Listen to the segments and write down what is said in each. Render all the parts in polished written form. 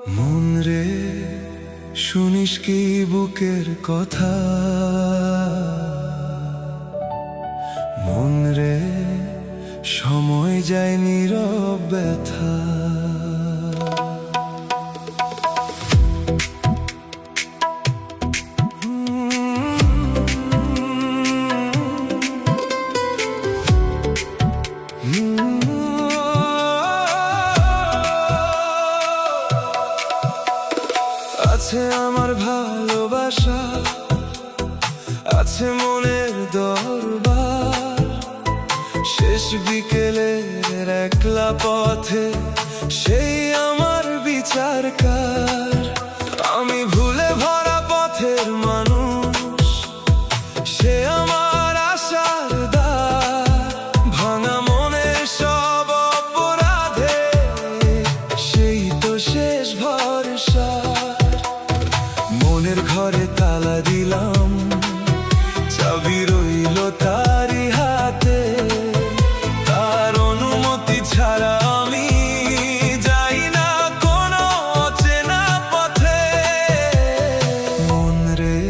মন রে শুনিস কি বুকের কথা, মন রে সময় যায় নীরব ব্যথা। আছে আমার ভালোবাসা, আছে মনের দরবার, শেষ বিকেলের একলা পথে সেই আমার বিচারকার। আমি ভুলে ভরা পথের মানুষ, সে আমার আশার দ্বার। ভাঙা মনের সব অপরাধে সেই তো শেষ ভরসা। মনের ঘরে তালা দিলাম, চাবি রইল তারই হাতে। তার অনুমতি ছাড়া আমি যাই না কোনো অচেনা পথে। মন রে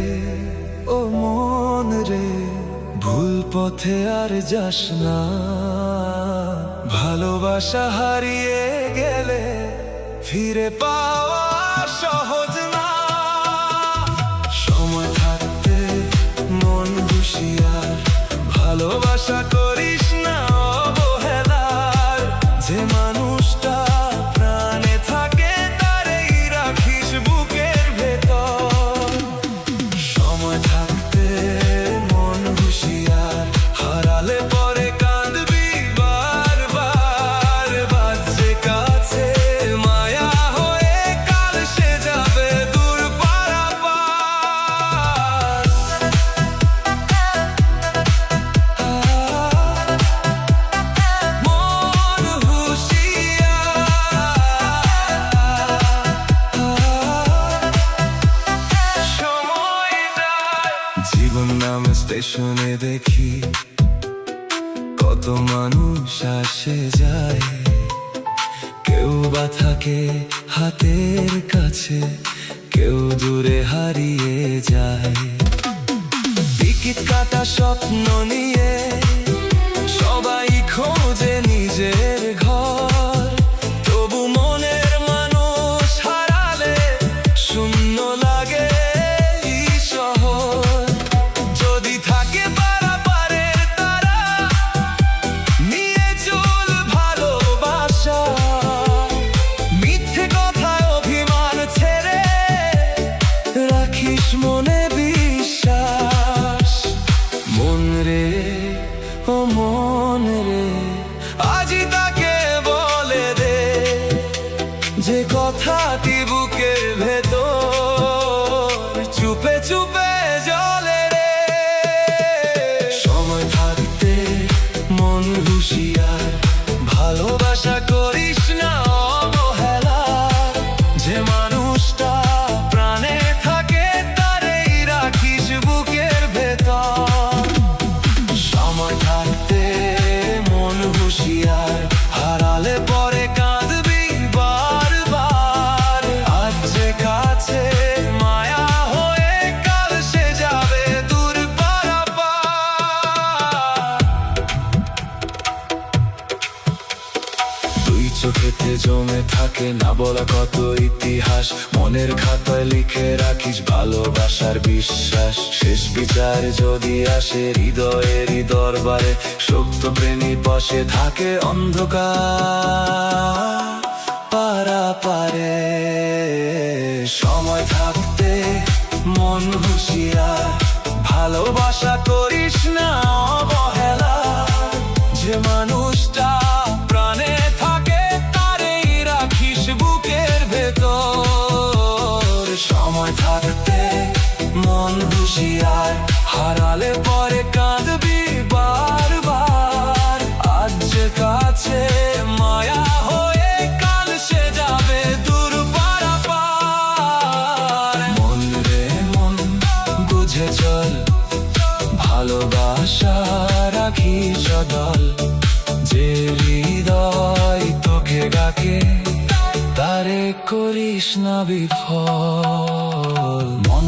ও মন রে, ভুল পথে আর যাস না। ভালোবাসা হারিয়ে গেলে ফিরে পাওয়া সহজ না। সময় থাকতে মন হুঁশিয়ার, ভালোবাসা করিস না অবহেলার। যে মানুষটা প্রাণে থাকে তারেই রাখিস বুকের ভেতর। সময় থাকতে মন হুঁশিয়ার, হারালে পরে কাঁদবি বারবার। বাজে কাছে মায়া হয়ে কাল সে যাবে দূর পারাপার। মন হুঁশিয়ার, সময় যায়। জীবন নামে স্টেশনে দেখি কত মানুষ আসে যায়। কেউ বা থাকে হাতের কাছে, কেউ দূরে হারিয়ে যায়। টিকিট কাটা স্বপ্ন নিয়ে সবাই খোঁজে নিজের ঘর। তবু মনের মানুষ হারালে শূন্য লাগে এই শহর। যদি থাকে পারাপারের তারা, নিয়ে চল ভালোবাসা। মিথ্যে কথায় অভিমান ছেড়ে রাখিস মনে বিশ্বাস। মন রে ও মন রে, আজই তাকে বলে দে যে কথাটি বুকের ভেতর চুপে চুপে জ্বলে রে। সময় থাকতে মন হুঁশিয়ার, ভালোবাসা করিস না অবহেলা। যে মানুষটা প্রাণে থাকে তারেই রাখিস বুকের ভেতর। সময় থাকতে মন হুঁশিয়ার, হারালে পরে কাঁদবি বারবার। আজ যে কাছে মায়া হয়ে কাল সে যাবে দূর পারাপার। দুই চোখেতে জমে থাকে না বলা কত ইতিহাস। মনের খাতায় লিখে রাখিস ভালোবাসার বিশ্বাস। শেষ বিচার যদি আসে হৃদয়েরই দরবারে, সত্য প্রেমী পাশে থাকে অন্ধকার পারাপারে। সময় থাকতে মন হুঁশিয়ার, ভালোবাসা করিস না অবহেলা। যে মানুষটা প্রাণে থাকে তারেই রাখিস বুকের ভেতর। সময় থাকতে মন হুঁশিয়ার, হারালে পরে কাঁদবি বারবার। আজ যে কাছে মায়া হয়ে কাল সে যাবে দূর পারাপার। মন রে মন, বুঝে চল, ভালোবাসা রাখিস অদল। যে হৃদয় তোকে ডাকে তার আহারে করিস না বিফল, মন